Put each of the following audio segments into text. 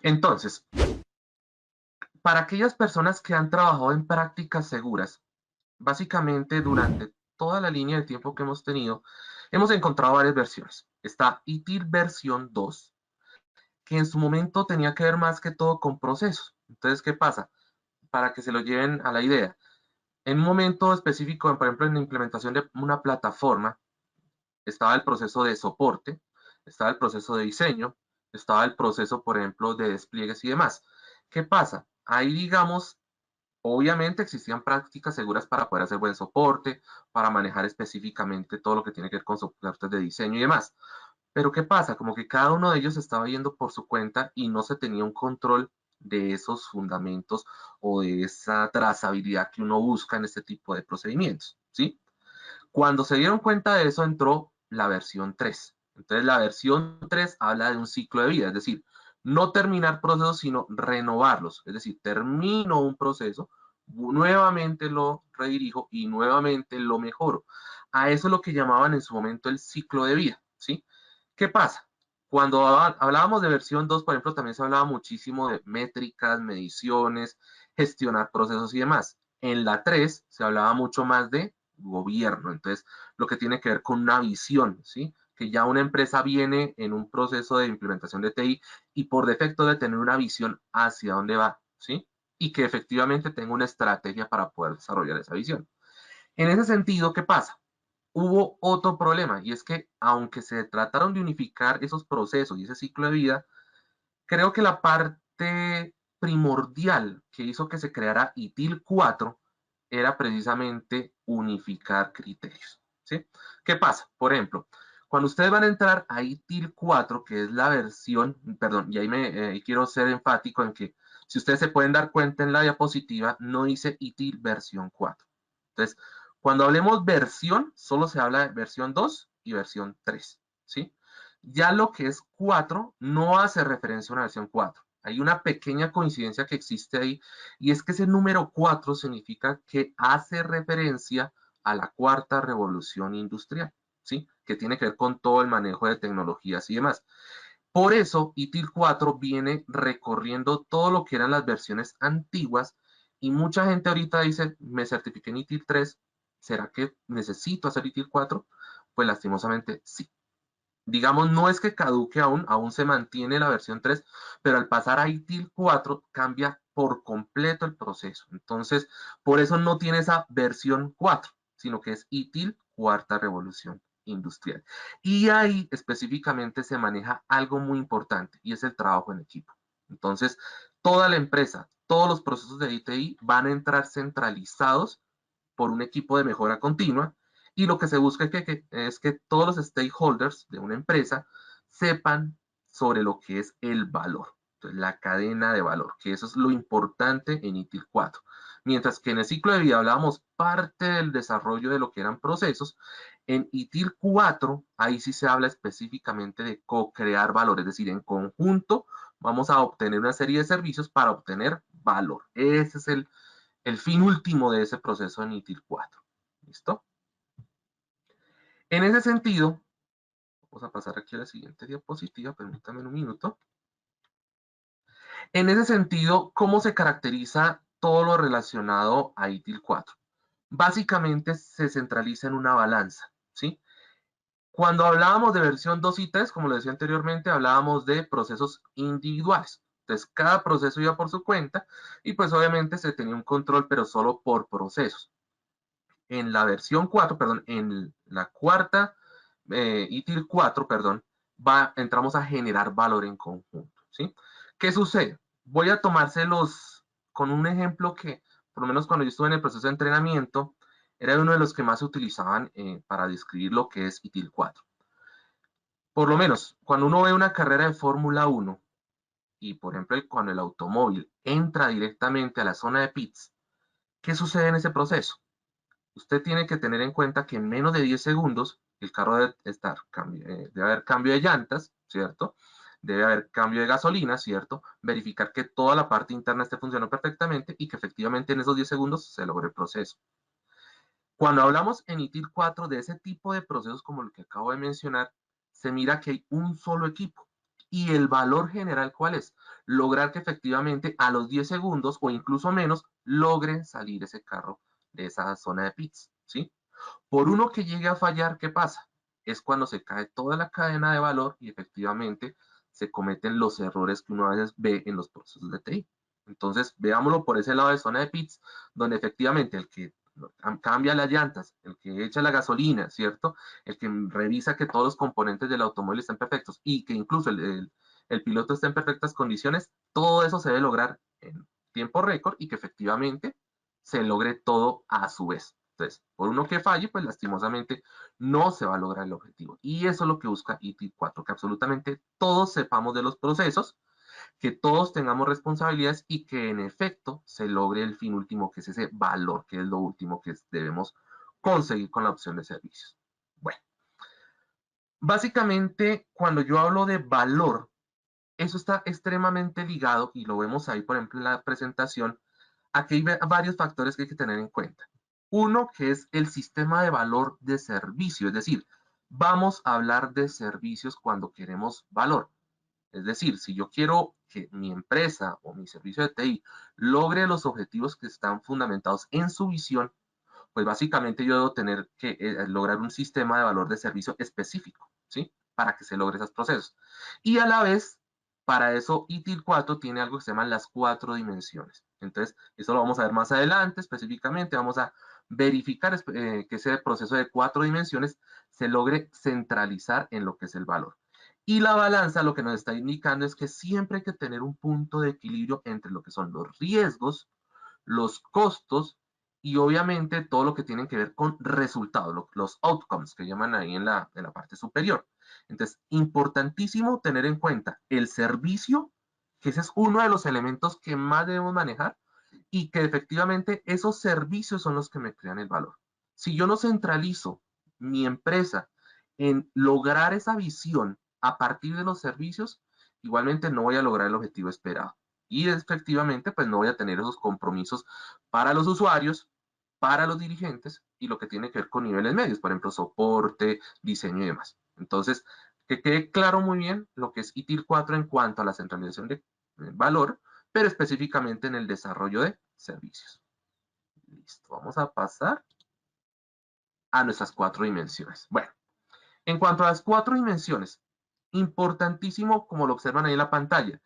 Entonces, para aquellas personas que han trabajado en prácticas seguras, básicamente durante toda la línea de tiempo que hemos tenido, hemos encontrado varias versiones. Está ITIL versión 2, que en su momento tenía que ver más que todo con procesos. Entonces, ¿qué pasa? Para que se lo lleven a la idea. En un momento específico, por ejemplo, en la implementación de una plataforma, estaba el proceso de soporte, estaba el proceso de diseño, estaba el proceso, por ejemplo, de despliegues y demás. ¿Qué pasa? Ahí, digamos, obviamente existían prácticas seguras para poder hacer buen soporte, para manejar específicamente todo lo que tiene que ver con soportes de diseño y demás. Pero ¿qué pasa? Como que cada uno de ellos estaba yendo por su cuenta y no se tenía un control de esos fundamentos o de esa trazabilidad que uno busca en este tipo de procedimientos, ¿sí? Cuando se dieron cuenta de eso, entró la versión 3. Entonces, la versión 3 habla de un ciclo de vida, es decir, no terminar procesos, sino renovarlos. Es decir, termino un proceso, nuevamente lo redirijo y nuevamente lo mejoro. A eso es lo que llamaban en su momento el ciclo de vida, ¿sí? ¿Qué pasa? Cuando hablábamos de versión 2, por ejemplo, también se hablaba muchísimo de métricas, mediciones, gestionar procesos y demás. En la 3 se hablaba mucho más de gobierno, entonces lo que tiene que ver con una visión, ¿sí? Que ya una empresa viene en un proceso de implementación de TI y por defecto de tener una visión hacia dónde va, ¿sí? Y que efectivamente tenga una estrategia para poder desarrollar esa visión. En ese sentido, ¿qué pasa? Hubo otro problema y es que aunque se trataron de unificar esos procesos y ese ciclo de vida, creo que la parte primordial que hizo que se creara ITIL 4 era precisamente unificar criterios, ¿sí? ¿Qué pasa? Por ejemplo, cuando ustedes van a entrar a ITIL 4, que es la versión, perdón, y ahí quiero ser enfático en que si ustedes se pueden dar cuenta en la diapositiva, no dice ITIL versión 4. Entonces, cuando hablemos versión, solo se habla de versión 2 y versión 3, ¿sí? Ya lo que es 4 no hace referencia a una versión 4. Hay una pequeña coincidencia que existe ahí y es que ese número 4 significa que hace referencia a la cuarta revolución industrial, ¿sí? Que tiene que ver con todo el manejo de tecnologías y demás. Por eso, ITIL 4 viene recorriendo todo lo que eran las versiones antiguas y mucha gente ahorita dice, me certifiqué en ITIL 3, ¿será que necesito hacer ITIL 4? Pues lastimosamente sí. Digamos, no es que caduque aún se mantiene la versión 3, pero al pasar a ITIL 4 cambia por completo el proceso. Entonces, por eso no tiene esa versión 4, sino que es ITIL cuarta revolución industrial. Y ahí específicamente se maneja algo muy importante y es el trabajo en equipo. Entonces, toda la empresa, todos los procesos de ITI van a entrar centralizados por un equipo de mejora continua y lo que se busca es que todos los stakeholders de una empresa sepan sobre lo que es el valor, entonces, la cadena de valor, que eso es lo importante en ITIL 4. Mientras que en el ciclo de vida hablábamos parte del desarrollo de lo que eran procesos, en ITIL 4, ahí sí se habla específicamente de co-crear valor, es decir, en conjunto vamos a obtener una serie de servicios para obtener valor. Ese es el fin último de ese proceso en ITIL 4. ¿Listo? En ese sentido, vamos a pasar aquí a la siguiente diapositiva, permítame un minuto. En ese sentido, ¿cómo se caracteriza todo lo relacionado a ITIL 4? Básicamente se centraliza en una balanza, ¿sí? Cuando hablábamos de versión 2 y 3, como lo decía anteriormente, hablábamos de procesos individuales. Entonces, cada proceso iba por su cuenta y pues obviamente se tenía un control, pero solo por procesos. En la versión 4, perdón, en la cuarta ITIL 4, perdón, entramos a generar valor en conjunto, ¿sí? ¿Qué sucede? Voy a tomárselos con un ejemplo que, por lo menos cuando yo estuve en el proceso de entrenamiento, era uno de los que más se utilizaban para describir lo que es ITIL 4. Por lo menos, cuando uno ve una carrera de Fórmula 1 y, por ejemplo, cuando el automóvil entra directamente a la zona de pits, ¿qué sucede en ese proceso? Usted tiene que tener en cuenta que en menos de 10 segundos el carro debe haber cambio de llantas, ¿cierto? Debe haber cambio de gasolina, ¿cierto? Verificar que toda la parte interna esté funcionando perfectamente y que efectivamente en esos 10 segundos se logre el proceso. Cuando hablamos en ITIL 4 de ese tipo de procesos como el que acabo de mencionar, se mira que hay un solo equipo Y el valor general, ¿cuál es? Lograr que efectivamente a los 10 segundos o incluso menos logre salir ese carro de esa zona de pits, ¿sí? Por uno que llegue a fallar, ¿qué pasa? Es cuando se cae toda la cadena de valor y efectivamente se cometen los errores que uno a veces ve en los procesos de TI. Entonces, veámoslo por ese lado de zona de pits, donde efectivamente el que cambia las llantas, el que echa la gasolina, ¿cierto? El que revisa que todos los componentes del automóvil estén perfectos y que incluso el piloto esté en perfectas condiciones, todo eso se debe lograr en tiempo récord y que efectivamente se logre todo a su vez. Entonces, por uno que falle, pues lastimosamente no se va a lograr el objetivo. Y eso es lo que busca ITIL 4, que absolutamente todos sepamos de los procesos, que todos tengamos responsabilidades y que en efecto se logre el fin último, que es ese valor, que es lo último que debemos conseguir con la opción de servicios. Bueno, básicamente cuando yo hablo de valor, eso está extremadamente ligado, y lo vemos ahí, por ejemplo, en la presentación. Aquí hay varios factores que hay que tener en cuenta. Uno, que es el sistema de valor de servicio, es decir, vamos a hablar de servicios cuando queremos valor. Es decir, si yo quiero que mi empresa o mi servicio de TI logre los objetivos que están fundamentados en su visión, pues básicamente yo debo tener que lograr un sistema de valor de servicio específico, ¿sí? Para que se logre esos procesos. Y a la vez, para eso ITIL 4 tiene algo que se llaman las 4 dimensiones. Entonces, eso lo vamos a ver más adelante, específicamente vamos a verificar que ese proceso de 4 dimensiones se logre centralizar en lo que es el valor. Y la balanza lo que nos está indicando es que siempre hay que tener un punto de equilibrio entre lo que son los riesgos, los costos y obviamente todo lo que tiene que ver con resultados, los outcomes que llaman ahí en la parte superior. Entonces, importantísimo tener en cuenta el servicio, que ese es uno de los elementos que más debemos manejar y que efectivamente esos servicios son los que me crean el valor. Si yo no centralizo mi empresa en lograr esa visión a partir de los servicios, igualmente no voy a lograr el objetivo esperado. Y efectivamente, pues no voy a tener esos compromisos para los usuarios, para los dirigentes y lo que tiene que ver con niveles medios, por ejemplo, soporte, diseño y demás. Entonces, que quede claro muy bien lo que es ITIL 4 en cuanto a la centralización de valor, pero específicamente en el desarrollo de servicios. Listo, vamos a pasar a nuestras 4 dimensiones. Bueno, en cuanto a las 4 dimensiones, importantísimo, como lo observan ahí en la pantalla,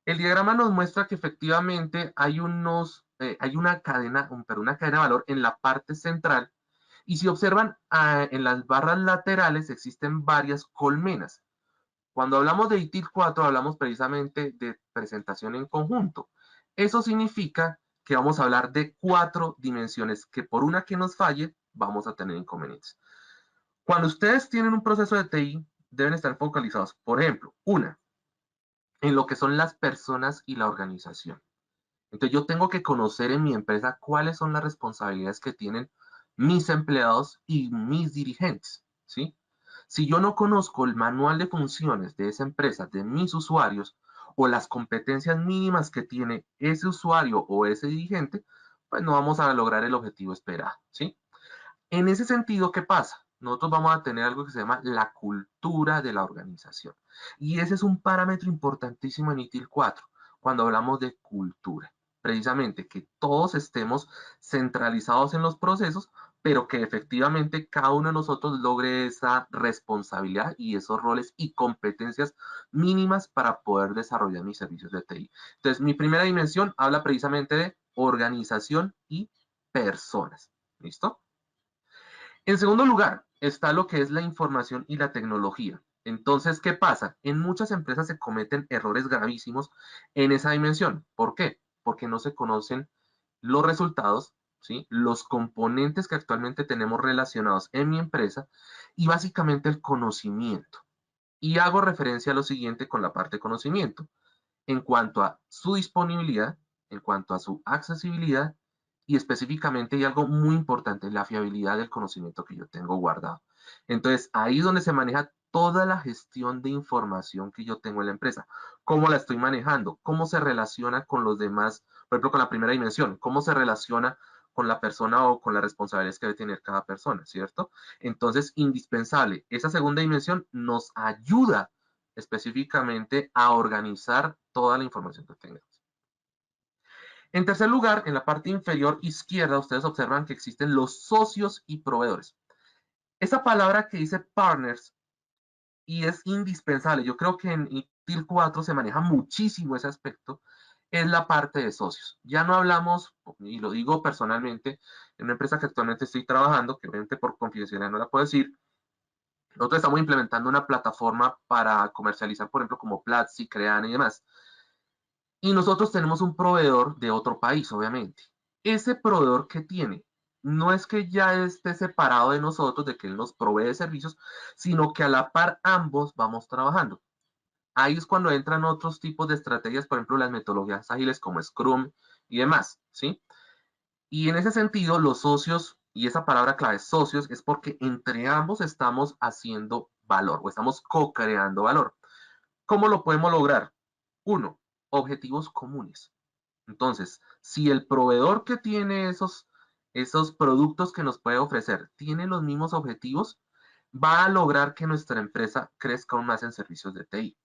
el diagrama nos muestra que efectivamente hay una cadena, una cadena de valor en la parte central, y si observan en las barras laterales existen varias colmenas. Cuando hablamos de ITIL 4 hablamos precisamente de presentación en conjunto. Eso significa que vamos a hablar de 4 dimensiones que por una que nos falle vamos a tener inconvenientes. Cuando ustedes tienen un proceso de TI deben estar focalizados, por ejemplo, en lo que son las personas y la organización. Entonces yo tengo que conocer en mi empresa cuáles son las responsabilidades que tienen mis empleados y mis dirigentes, ¿sí? Si yo no conozco el manual de funciones de esa empresa, de mis usuarios, o las competencias mínimas que tiene ese usuario o ese dirigente, pues no vamos a lograr el objetivo esperado, ¿sí? En ese sentido, ¿qué pasa? Nosotros vamos a tener algo que se llama la cultura de la organización. Y ese es un parámetro importantísimo en ITIL 4, cuando hablamos de cultura. Precisamente que todos estemos centralizados en los procesos, pero que efectivamente cada uno de nosotros logre esa responsabilidad y esos roles y competencias mínimas para poder desarrollar mis servicios de TI. Entonces, mi primera dimensión habla precisamente de organización y personas. ¿Listo? En segundo lugar, está lo que es la información y la tecnología. Entonces, ¿qué pasa? En muchas empresas se cometen errores gravísimos en esa dimensión. ¿Por qué? Porque no se conocen los resultados, ¿sí? Los componentes que actualmente tenemos relacionados en mi empresa y básicamente el conocimiento. Y hago referencia a lo siguiente con la parte de conocimiento en cuanto a su disponibilidad, en cuanto a su accesibilidad y específicamente hay algo muy importante, la fiabilidad del conocimiento que yo tengo guardado. Entonces, ahí es donde se maneja toda la gestión de información que yo tengo en la empresa. ¿Cómo la estoy manejando? ¿Cómo se relaciona con los demás? Por ejemplo, con la primera dimensión. ¿Cómo se relaciona con la persona o con las responsabilidades que debe tener cada persona? ¿Cierto? Entonces, indispensable. Esa segunda dimensión nos ayuda específicamente a organizar toda la información que tengamos. En tercer lugar, en la parte inferior izquierda, ustedes observan que existen los socios y proveedores. Esa palabra que dice partners y es indispensable, yo creo que en ITIL 4 se maneja muchísimo ese aspecto, es la parte de socios. Ya no hablamos, y lo digo personalmente, en una empresa que actualmente estoy trabajando, que obviamente por confidencialidad no la puedo decir, nosotros estamos implementando una plataforma para comercializar, por ejemplo, como Platzi, Creana y demás. Y nosotros tenemos un proveedor de otro país, obviamente. Ese proveedor que tiene, no es que ya esté separado de nosotros, de que él nos provee servicios, sino que a la par ambos vamos trabajando. Ahí es cuando entran otros tipos de estrategias, por ejemplo, las metodologías ágiles como Scrum y demás, ¿sí? Y en ese sentido, los socios, y esa palabra clave, socios, es porque entre ambos estamos haciendo valor o estamos co-creando valor. ¿Cómo lo podemos lograr? Uno, objetivos comunes. Entonces, si el proveedor que tiene esos productos que nos puede ofrecer tiene los mismos objetivos, va a lograr que nuestra empresa crezca aún más en servicios de TI.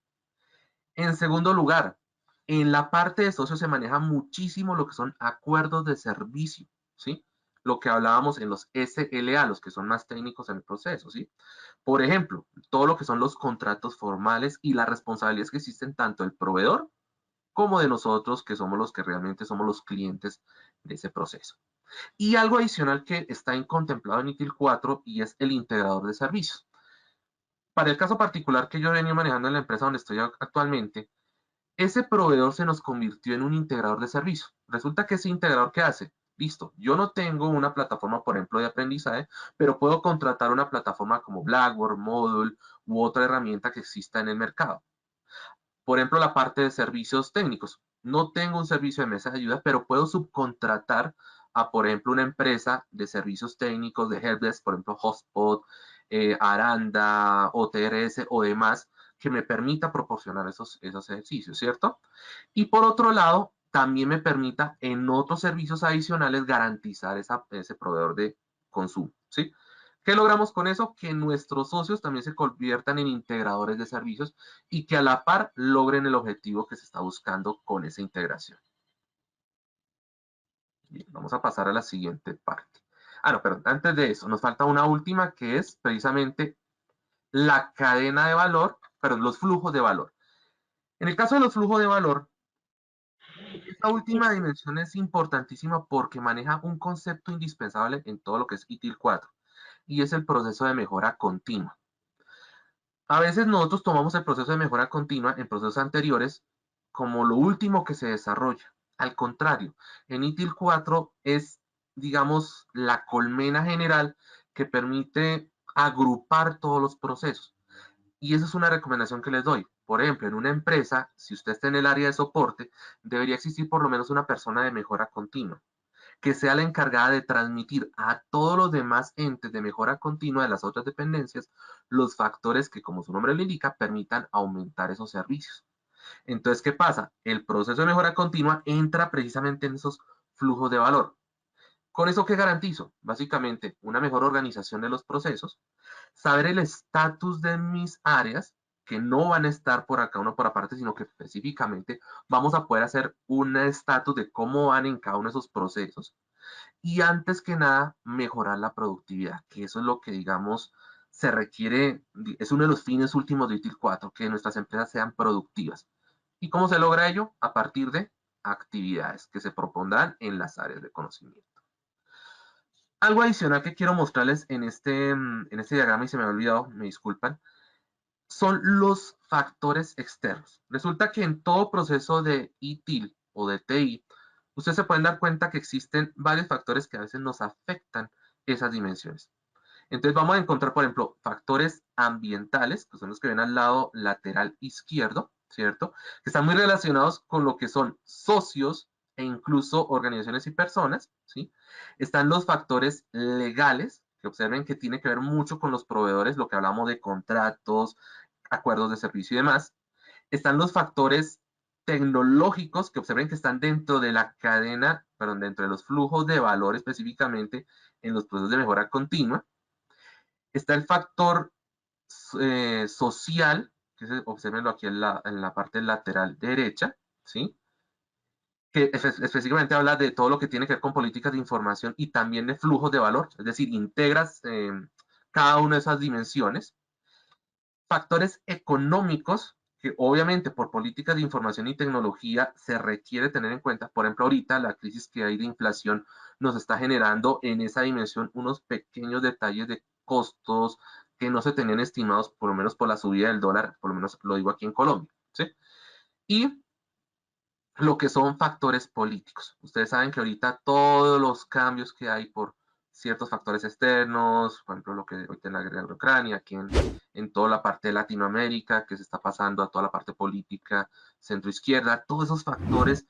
En segundo lugar, en la parte de socios se maneja muchísimo lo que son acuerdos de servicio, ¿sí? Lo que hablábamos en los SLA, los que son más técnicos en el proceso, ¿sí? Por ejemplo, todo lo que son los contratos formales y las responsabilidades que existen tanto del proveedor como de nosotros, que somos los que realmente somos los clientes de ese proceso. Y algo adicional que está contemplado en ITIL 4 y es el integrador de servicios. Para el caso particular que yo he venido manejando en la empresa donde estoy actualmente, ese proveedor se nos convirtió en un integrador de servicios. Resulta que ese integrador, ¿qué hace? Listo, yo no tengo una plataforma, por ejemplo, de aprendizaje, pero puedo contratar una plataforma como Blackboard, Moodle u otra herramienta que exista en el mercado. Por ejemplo, la parte de servicios técnicos. No tengo un servicio de mesa de ayuda, pero puedo subcontratar a, por ejemplo, una empresa de servicios técnicos de helpdesk, por ejemplo, Hotspot, Aranda, OTRS o demás, que me permita proporcionar esos ejercicios, ¿cierto? Y por otro lado, también me permita en otros servicios adicionales garantizar ese proveedor de consumo, ¿sí? ¿Qué logramos con eso? Que nuestros socios también se conviertan en integradores de servicios y que a la par logren el objetivo que se está buscando con esa integración. Bien, vamos a pasar a la siguiente parte. No, perdón, antes de eso, nos falta una última que es precisamente la cadena de valor, perdón, los flujos de valor. En el caso de los flujos de valor, esta última dimensión es importantísima porque maneja un concepto indispensable en todo lo que es ITIL 4 y es el proceso de mejora continua. A veces nosotros tomamos el proceso de mejora continua en procesos anteriores como lo último que se desarrolla. Al contrario, en ITIL 4 es, digamos, la colmena general que permite agrupar todos los procesos. Y esa es una recomendación que les doy. Por ejemplo, en una empresa, si usted está en el área de soporte, debería existir por lo menos una persona de mejora continua que sea la encargada de transmitir a todos los demás entes de mejora continua de las otras dependencias los factores que, como su nombre lo indica, permitan aumentar esos servicios. Entonces, ¿qué pasa? El proceso de mejora continua entra precisamente en esos flujos de valor. ¿Con eso qué garantizo? Básicamente, una mejor organización de los procesos, saber el estatus de mis áreas, que no van a estar por acá uno por aparte, sino que específicamente vamos a poder hacer un estatus de cómo van en cada uno de esos procesos y antes que nada mejorar la productividad, que eso es lo que digamos se requiere, es uno de los fines últimos de ITIL 4, que nuestras empresas sean productivas. ¿Y cómo se logra ello? A partir de actividades que se propondrán en las áreas de conocimiento. Algo adicional que quiero mostrarles en este diagrama y se me ha olvidado, me disculpan, son los factores externos. Resulta que en todo proceso de ITIL o de TI, ustedes se pueden dar cuenta que existen varios factores que a veces nos afectan esas dimensiones. Entonces vamos a encontrar, por ejemplo, factores ambientales, que son los que ven al lado lateral izquierdo, ¿cierto? Que están muy relacionados con lo que son socios e incluso organizaciones y personas, ¿sí? Están los factores legales, que observen que tiene que ver mucho con los proveedores, lo que hablamos de contratos, acuerdos de servicio y demás. Están los factores tecnológicos que observen que están dentro de la cadena, perdón, dentro de los flujos de valor específicamente en los procesos de mejora continua. Está el factor social, obsérvenlo aquí en la parte lateral derecha, ¿sí? Que específicamente habla de todo lo que tiene que ver con políticas de información y también de flujos de valor, es decir, integras cada una de esas dimensiones. Factores económicos que obviamente por políticas de información y tecnología se requiere tener en cuenta. Por ejemplo, ahorita la crisis que hay de inflación nos está generando en esa dimensión unos pequeños detalles de costos que no se tenían estimados, por lo menos por la subida del dólar, por lo menos lo digo aquí en Colombia. ¿Sí? Y lo que son factores políticos. Ustedes saben que ahorita todos los cambios que hay por ciertos factores externos, por ejemplo, lo que ahorita en la guerra de Ucrania, aquí en toda la parte de Latinoamérica, que se está pasando a toda la parte política, centro-izquierda, todos esos factores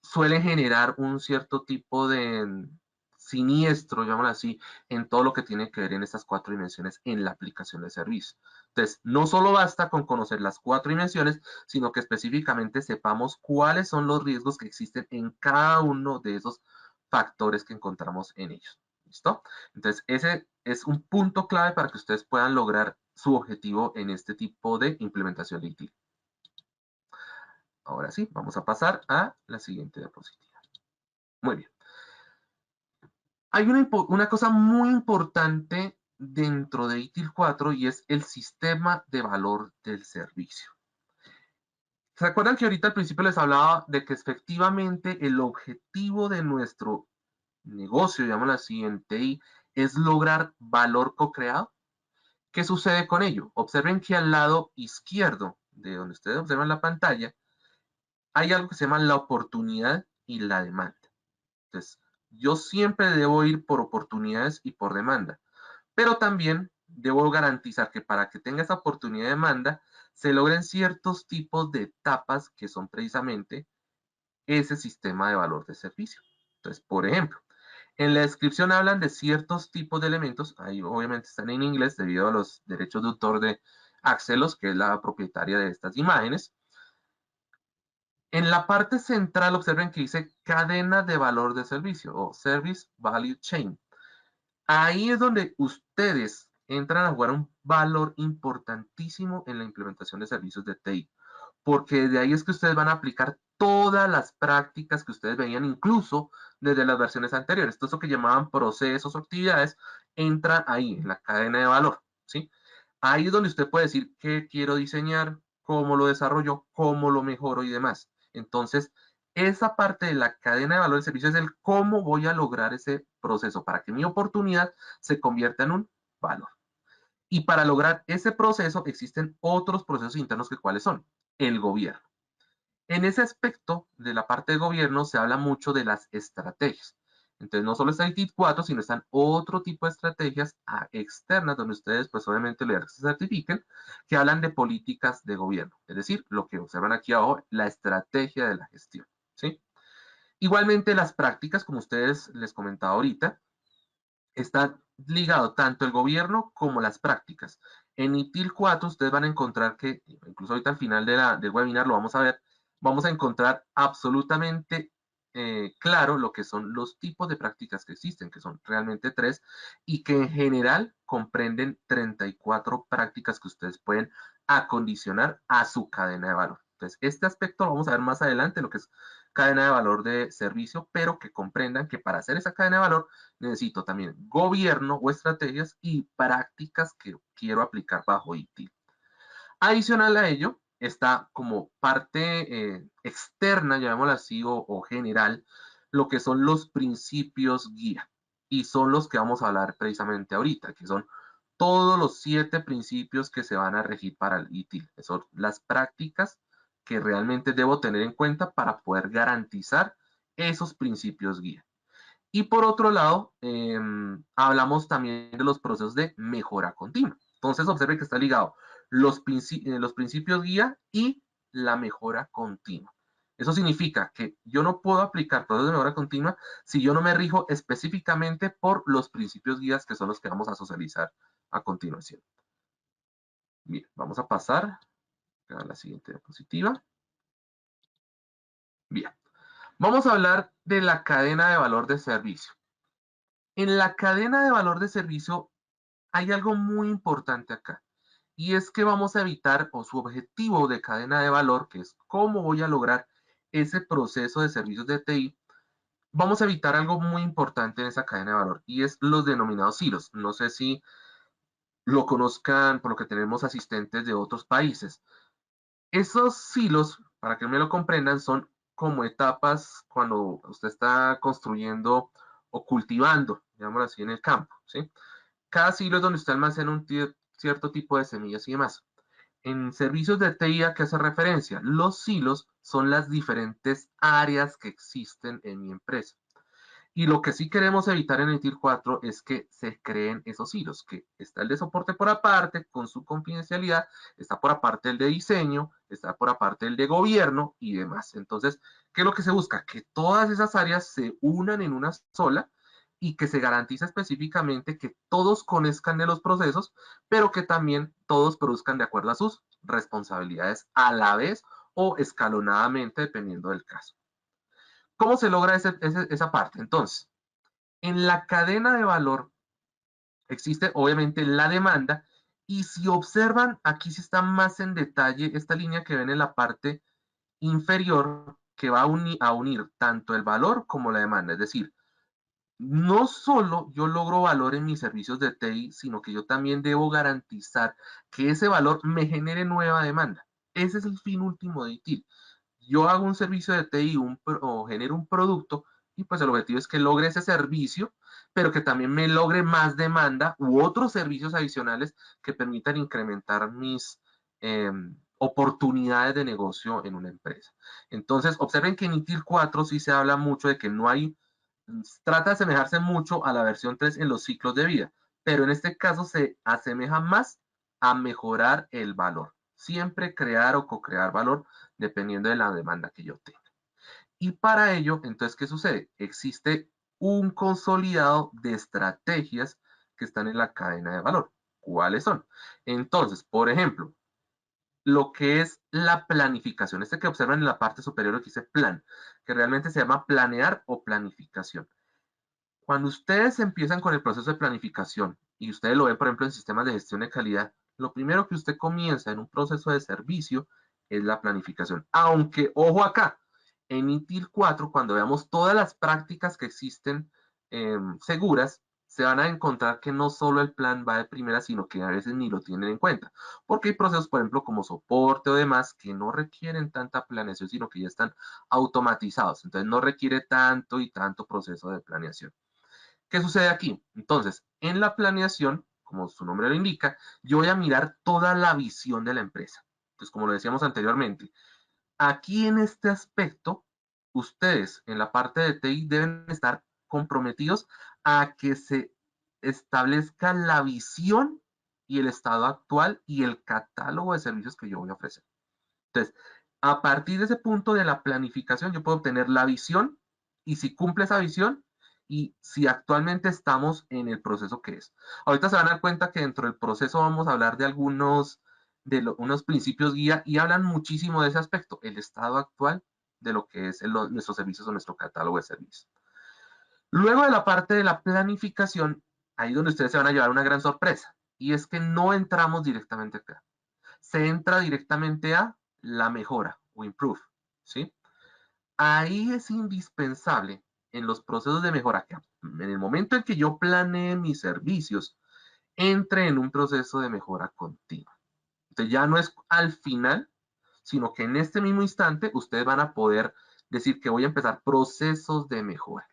suelen generar un cierto tipo de siniestro, llamémoslo así, en todo lo que tiene que ver en estas cuatro dimensiones en la aplicación de servicio. Entonces, no solo basta con conocer las cuatro dimensiones, sino que específicamente sepamos cuáles son los riesgos que existen en cada uno de esos factores que encontramos en ellos. ¿Listo? Entonces, ese es un punto clave para que ustedes puedan lograr su objetivo en este tipo de implementación de ITIL. Ahora sí, vamos a pasar a la siguiente diapositiva. Muy bien. Hay una cosa muy importante dentro de ITIL 4 y es el sistema de valor del servicio. ¿Se acuerdan que ahorita al principio les hablaba de que efectivamente el objetivo de nuestro negocio, llamémoslo así, en TI, es lograr valor co-creado? ¿Qué sucede con ello? Observen que al lado izquierdo de donde ustedes observan la pantalla, hay algo que se llama la oportunidad y la demanda. Entonces, yo siempre debo ir por oportunidades y por demanda, pero también debo garantizar que para que tenga esa oportunidad de demanda, se logren ciertos tipos de etapas que son precisamente ese sistema de valor de servicio. Entonces, por ejemplo, en la descripción hablan de ciertos tipos de elementos, ahí obviamente están en inglés debido a los derechos de autor de Axelos, que es la propietaria de estas imágenes. En la parte central observen que dice cadena de valor de servicio o Service Value Chain. Ahí es donde ustedes entran a jugar un valor importantísimo en la implementación de servicios de TI, porque de ahí es que ustedes van a aplicar todas las prácticas que ustedes veían incluso desde las versiones anteriores. Todo eso que llamaban procesos o actividades entra ahí en la cadena de valor, ¿sí? Ahí es donde usted puede decir qué quiero diseñar, cómo lo desarrollo, cómo lo mejoro y demás. Entonces, esa parte de la cadena de valor del servicio es el cómo voy a lograr ese proceso para que mi oportunidad se convierta en un valor. Y para lograr ese proceso existen otros procesos internos que cuáles son el gobierno. En ese aspecto de la parte de gobierno se habla mucho de las estrategias. Entonces no solo está ITIL 4, sino están otro tipo de estrategias externas donde ustedes pues obviamente le certifiquen que hablan de políticas de gobierno. Es decir, lo que observan aquí abajo, la estrategia de la gestión. ¿Sí? Igualmente las prácticas, como ustedes les comentaba ahorita, está ligado tanto el gobierno como las prácticas. En ITIL 4 ustedes van a encontrar que, incluso ahorita al final del webinar lo vamos a ver, vamos a encontrar absolutamente claro lo que son los tipos de prácticas que existen, que son realmente tres, y que en general comprenden 34 prácticas que ustedes pueden acondicionar a su cadena de valor. Entonces, este aspecto lo vamos a ver más adelante, lo que es cadena de valor de servicio, pero que comprendan que para hacer esa cadena de valor necesito también gobierno o estrategias y prácticas que quiero aplicar bajo ITIL. Adicional a ello, está como parte externa, llamémoslo así, o general, lo que son los principios guía. Y son los que vamos a hablar precisamente ahorita, que son todos los 7 principios que se van a regir para el ITIL. Son las prácticas que realmente debo tener en cuenta para poder garantizar esos principios guía. Y por otro lado, hablamos también de los procesos de mejora continua. Entonces, observe que está ligado los principios guía y la mejora continua. Eso significa que yo no puedo aplicar procesos de mejora continua si yo no me rijo específicamente por los principios guías que son los que vamos a socializar a continuación. Bien, vamos a pasar a la siguiente diapositiva. Bien, vamos a hablar de la cadena de valor de servicio. En la cadena de valor de servicio hay algo muy importante acá, y es que vamos a evitar, o su objetivo de cadena de valor, que es cómo voy a lograr ese proceso de servicios de TI, vamos a evitar algo muy importante en esa cadena de valor, y es los denominados silos. No sé si lo conozcan por lo que tenemos asistentes de otros países. Esos silos, para que me lo comprendan, son como etapas cuando usted está construyendo o cultivando, digámoslo así, en el campo, ¿sí? Cada silo es donde usted almacena un cierto tipo de semillas y demás. En servicios de TI, ¿a qué hace referencia? Los silos son las diferentes áreas que existen en mi empresa. Y lo que sí queremos evitar en el TIR 4 es que se creen esos hilos, que está el de soporte por aparte, con su confidencialidad, está por aparte el de diseño, está por aparte el de gobierno y demás. Entonces, ¿qué es lo que se busca? Que todas esas áreas se unan en una sola y que se garantice específicamente que todos conozcan de los procesos, pero que también todos produzcan de acuerdo a sus responsabilidades a la vez o escalonadamente, dependiendo del caso. ¿Cómo se logra esa parte? Entonces, en la cadena de valor existe obviamente la demanda y si observan, aquí sí está más en detalle esta línea que ven en la parte inferior que va a unir tanto el valor como la demanda. Es decir, no solo yo logro valor en mis servicios de TI, sino que yo también debo garantizar que ese valor me genere nueva demanda. Ese es el fin último de ITIL. Yo hago un servicio de TI o genero un producto y pues el objetivo es que logre ese servicio, pero que también me logre más demanda u otros servicios adicionales que permitan incrementar mis oportunidades de negocio en una empresa. Entonces, observen que en ITIL 4 sí se habla mucho de que no hay, trata de asemejarse mucho a la versión 3 en los ciclos de vida, pero en este caso se asemeja más a mejorar el valor. Siempre crear o co-crear valor dependiendo de la demanda que yo tenga. Y para ello, entonces, ¿qué sucede? Existe un consolidado de estrategias que están en la cadena de valor. ¿Cuáles son? Entonces, por ejemplo, lo que es la planificación. Este que observan en la parte superior que dice plan, que realmente se llama planear o planificación. Cuando ustedes empiezan con el proceso de planificación y ustedes lo ven, por ejemplo, en sistemas de gestión de calidad, lo primero que usted comienza en un proceso de servicio es la planificación. Aunque, ojo acá, en ITIL 4, cuando veamos todas las prácticas que existen seguras, se van a encontrar que no solo el plan va de primera, sino que a veces ni lo tienen en cuenta. Porque hay procesos, por ejemplo, como soporte o demás, que no requieren tanta planeación, sino que ya están automatizados. Entonces, no requiere tanto y tanto proceso de planeación. ¿Qué sucede aquí? Entonces, en la planeación, como su nombre lo indica, yo voy a mirar toda la visión de la empresa. Entonces, como lo decíamos anteriormente, aquí en este aspecto, ustedes en la parte de TI deben estar comprometidos a que se establezca la visión y el estado actual y el catálogo de servicios que yo voy a ofrecer. Entonces, a partir de ese punto de la planificación, yo puedo obtener la visión y si cumple esa visión y si actualmente estamos en el proceso que es. Ahorita se van a dar cuenta que dentro del proceso vamos a hablar de algunos, unos principios guía y hablan muchísimo de ese aspecto, el estado actual de lo que es nuestros servicios o nuestro catálogo de servicios. Luego de la parte de la planificación, ahí donde ustedes se van a llevar una gran sorpresa y es que no entramos directamente acá, se entra directamente a la mejora o improve, ¿sí? Ahí es indispensable en los procesos de mejora que en el momento en que yo planee mis servicios, entre en un proceso de mejora continua. Entonces ya no es al final, sino que en este mismo instante ustedes van a poder decir que voy a empezar procesos de mejora.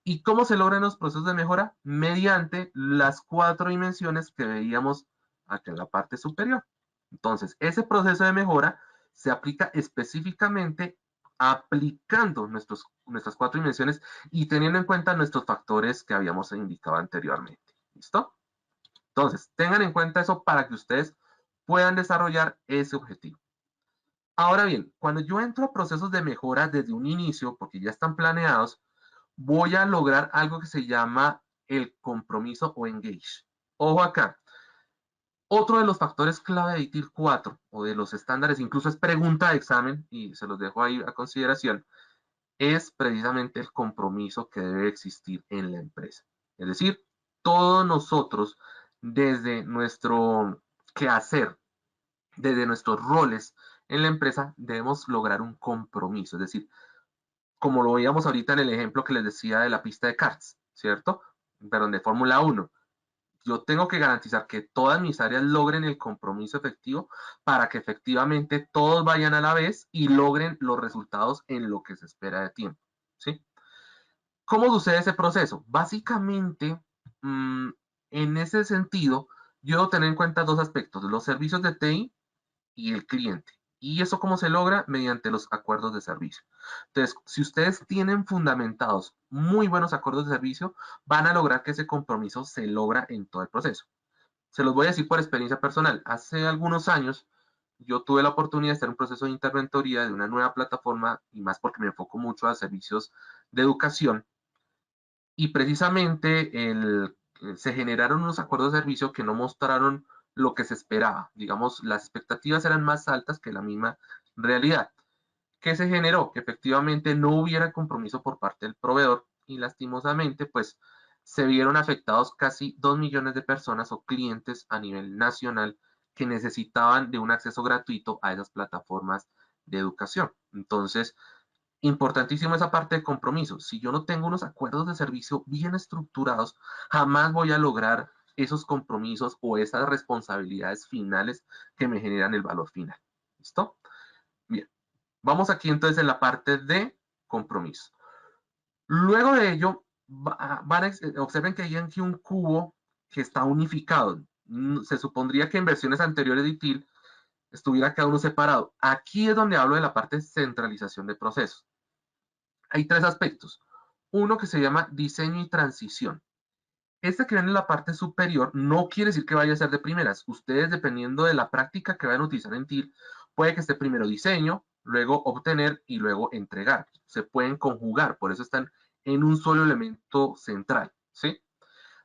¿Y cómo se logran los procesos de mejora? Mediante las 4 dimensiones que veíamos acá en la parte superior. Entonces, ese proceso de mejora se aplica específicamente aplicando nuestras 4 dimensiones y teniendo en cuenta nuestros factores que habíamos indicado anteriormente. ¿Listo? Entonces, tengan en cuenta eso para que ustedes puedan desarrollar ese objetivo. Ahora bien, cuando yo entro a procesos de mejora desde un inicio, porque ya están planeados, voy a lograr algo que se llama el compromiso o engage. Ojo acá. Otro de los factores clave de ITIL 4 o de los estándares, incluso es pregunta de examen y se los dejo ahí a consideración, es precisamente el compromiso que debe existir en la empresa. Es decir, todos nosotros, desde nuestro quehacer desde nuestros roles en la empresa, debemos lograr un compromiso. Es decir, como lo veíamos ahorita en el ejemplo que les decía de la pista de karts, ¿cierto? Perdón, de Fórmula 1. Yo tengo que garantizar que todas mis áreas logren el compromiso efectivo para que efectivamente todos vayan a la vez y logren los resultados en lo que se espera de tiempo, ¿sí? ¿Cómo sucede ese proceso? Básicamente, en ese sentido, yo debo tener en cuenta dos aspectos, los servicios de TI y el cliente. ¿Y eso cómo se logra? Mediante los acuerdos de servicio. Entonces, si ustedes tienen fundamentados muy buenos acuerdos de servicio, van a lograr que ese compromiso se logra en todo el proceso. Se los voy a decir por experiencia personal. Hace algunos años yo tuve la oportunidad de hacer un proceso de interventoría de una nueva plataforma y más porque me enfoco mucho a servicios de educación y precisamente se generaron unos acuerdos de servicio que no mostraron lo que se esperaba. Digamos, las expectativas eran más altas que la misma realidad. ¿Qué se generó? Que efectivamente no hubiera compromiso por parte del proveedor y lastimosamente, pues se vieron afectados casi 2 millones de personas o clientes a nivel nacional que necesitaban de un acceso gratuito a esas plataformas de educación. Entonces, importantísimo esa parte de compromiso. Si yo no tengo unos acuerdos de servicio bien estructurados, jamás voy a lograr esos compromisos o esas responsabilidades finales que me generan el valor final. ¿Listo? Bien. Vamos aquí entonces en la parte de compromiso. Luego de ello, observen que hay aquí un cubo que está unificado. Se supondría que en versiones anteriores de ITIL estuviera cada uno separado. Aquí es donde hablo de la parte de centralización de procesos. Hay tres aspectos. Uno que se llama diseño y transición. Este que viene en la parte superior no quiere decir que vaya a ser de primeras. Ustedes, dependiendo de la práctica que vayan a utilizar en TIL, puede que esté primero diseño, luego obtener y luego entregar. Se pueden conjugar, por eso están en un solo elemento central, ¿sí?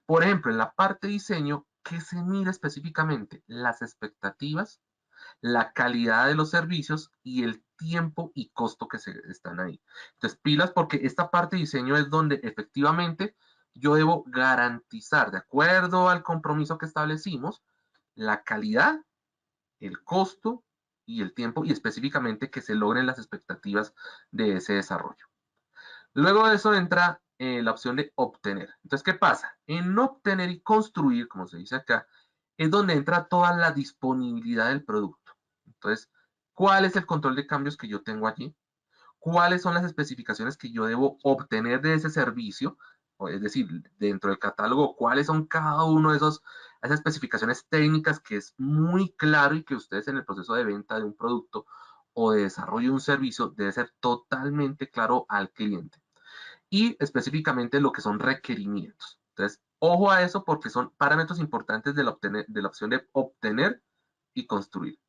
Por ejemplo, en la parte diseño, ¿qué se mira específicamente? Las expectativas, la calidad de los servicios y el tiempo y costo que se están ahí. Entonces, pilas porque esta parte de diseño es donde efectivamente yo debo garantizar, de acuerdo al compromiso que establecimos, la calidad, el costo y el tiempo y específicamente que se logren las expectativas de ese desarrollo. Luego de eso entra la opción de obtener. Entonces, ¿qué pasa? En obtener y construir, como se dice acá, es donde entra toda la disponibilidad del producto. Entonces, ¿cuál es el control de cambios que yo tengo allí? ¿Cuáles son las especificaciones que yo debo obtener de ese servicio? Es decir, dentro del catálogo, ¿cuáles son cada uno de esas especificaciones técnicas que es muy claro y que ustedes en el proceso de venta de un producto o de desarrollo de un servicio debe ser totalmente claro al cliente? Y específicamente lo que son requerimientos. Entonces, ojo a eso porque son parámetros importantes de la opción de obtener y construir.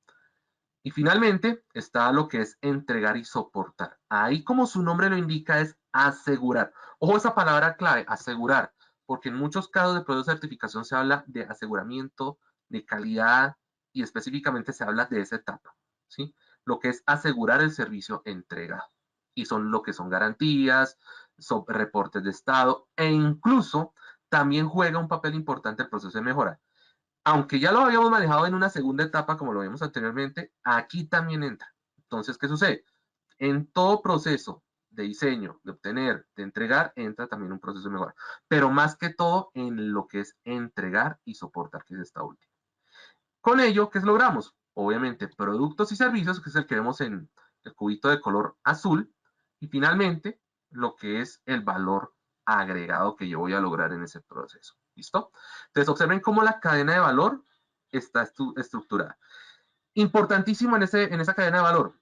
Y finalmente está lo que es entregar y soportar. Ahí, como su nombre lo indica, es asegurar. Ojo esa palabra clave, asegurar, porque en muchos casos de proceso de certificación se habla de aseguramiento, de calidad y específicamente se habla de esa etapa, ¿sí? Lo que es asegurar el servicio entregado. Y son lo que son garantías, son reportes de estado e incluso también juega un papel importante el proceso de mejora. Aunque ya lo habíamos manejado en una segunda etapa, como lo vimos anteriormente, aquí también entra. Entonces, ¿qué sucede? En todo proceso de diseño, de obtener, de entregar, entra también un proceso de mejora. Pero más que todo en lo que es entregar y soportar, que es esta última. Con ello, ¿qué logramos? Obviamente, productos y servicios, que es el que vemos en el cubito de color azul. Y finalmente, lo que es el valor agregado que yo voy a lograr en ese proceso. ¿Listo? Entonces, observen cómo la cadena de valor está estructurada. Importantísimo en esa cadena de valor.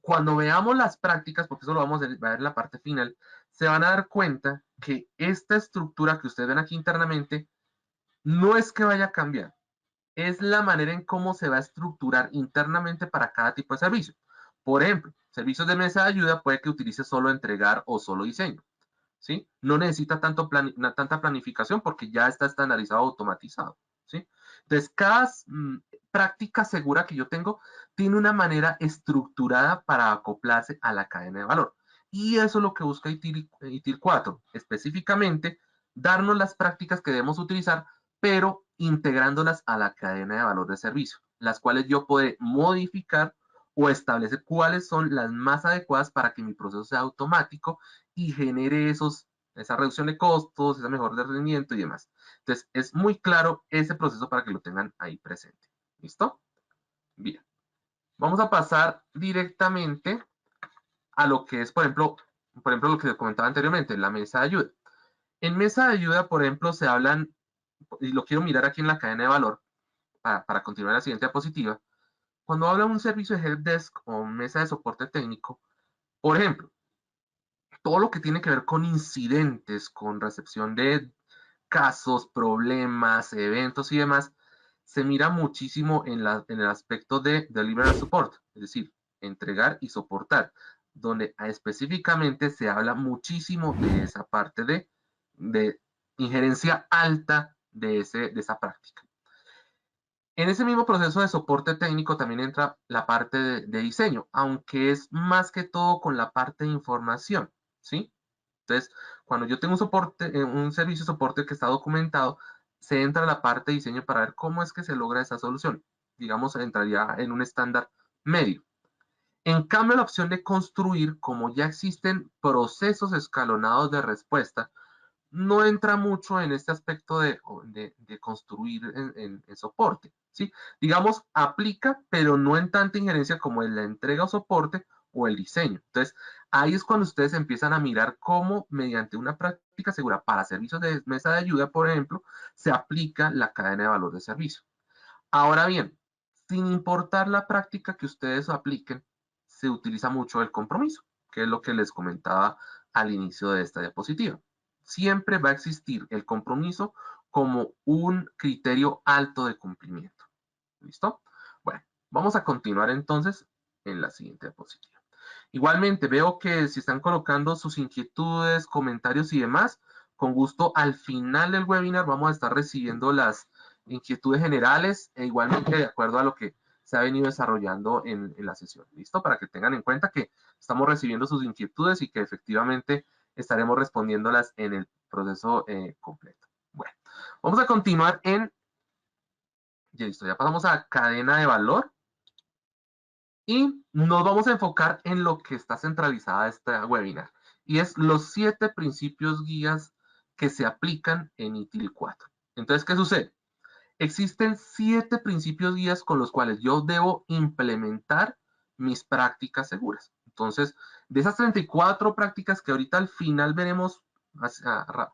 Cuando veamos las prácticas, porque eso lo vamos a ver en la parte final, se van a dar cuenta que esta estructura que ustedes ven aquí internamente no es que vaya a cambiar, es la manera en cómo se va a estructurar internamente para cada tipo de servicio. Por ejemplo, servicios de mesa de ayuda puede que utilice solo entregar o solo diseño. ¿Sí? No necesita tanta planificación porque ya está estandarizado, automatizado, ¿sí? Entonces, cada práctica segura que yo tengo tiene una manera estructurada para acoplarse a la cadena de valor. Y eso es lo que busca ITIL 4, específicamente darnos las prácticas que debemos utilizar, pero integrándolas a la cadena de valor de servicio. las cuales yo puedo modificar o establecer cuáles son las más adecuadas para que mi proceso sea automático y genere esa reducción de costos, esa mejora de rendimiento y demás. Entonces, es muy claro ese proceso para que lo tengan ahí presente. ¿Listo? Bien. Vamos a pasar directamente a lo que es, por ejemplo, lo que comentaba anteriormente, la mesa de ayuda. En mesa de ayuda, por ejemplo, se hablan, y lo quiero mirar aquí en la cadena de valor, para continuar la siguiente diapositiva. Cuando habla de un servicio de helpdesk o mesa de soporte técnico, por ejemplo, todo lo que tiene que ver con incidentes, con recepción de casos, problemas, eventos y demás, se mira muchísimo en el aspecto de deliver and support, es decir, entregar y soportar, donde específicamente se habla muchísimo de esa parte de injerencia alta de esa práctica. En ese mismo proceso de soporte técnico también entra la parte de diseño, aunque es más que todo con la parte de información, ¿sí? Entonces, cuando yo tengo un servicio de soporte que está documentado, se entra a la parte de diseño para ver cómo es que se logra esa solución. Digamos, entraría en un estándar medio. En cambio, la opción de construir, como ya existen procesos escalonados de respuesta, no entra mucho en este aspecto de construir en soporte, ¿sí? Digamos, aplica, pero no en tanta injerencia como en la entrega o soporte o el diseño. Entonces, ahí es cuando ustedes empiezan a mirar cómo, mediante una práctica segura para servicios de mesa de ayuda, por ejemplo, se aplica la cadena de valor de servicio. Ahora bien, sin importar la práctica que ustedes apliquen, se utiliza mucho el compromiso, que es lo que les comentaba al inicio de esta diapositiva. Siempre va a existir el compromiso como un criterio alto de cumplimiento. ¿Listo? Bueno, vamos a continuar entonces en la siguiente diapositiva. Igualmente, veo que si están colocando sus inquietudes, comentarios y demás, con gusto al final del webinar vamos a estar recibiendo las inquietudes generales e igualmente de acuerdo a lo que se ha venido desarrollando en la sesión. ¿Listo? Para que tengan en cuenta que estamos recibiendo sus inquietudes y que efectivamente estaremos respondiéndolas en el proceso completo. Bueno, vamos a continuar ya listo, ya pasamos a cadena de valor. Y nos vamos a enfocar en lo que está centralizada esta webinar. Y es los 7 principios guías que se aplican en ITIL 4. Entonces, ¿qué sucede? Existen 7 principios guías con los cuales yo debo implementar mis prácticas seguras. Entonces, de esas 34 prácticas que ahorita al final veremos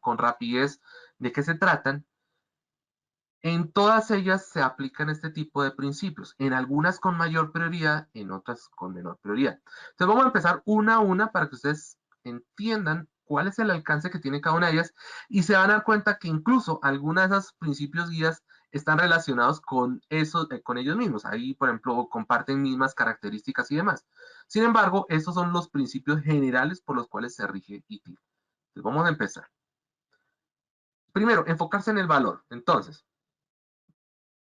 con rapidez de qué se tratan, en todas ellas se aplican este tipo de principios, en algunas con mayor prioridad, en otras con menor prioridad. Entonces vamos a empezar una a una para que ustedes entiendan cuál es el alcance que tiene cada una de ellas y se van a dar cuenta que incluso algunas de esos principios guías están relacionados con con ellos mismos. Ahí, por ejemplo, comparten mismas características y demás. Sin embargo, estos son los principios generales por los cuales se rige ITIL. Entonces vamos a empezar. Primero, enfocarse en el valor. Entonces,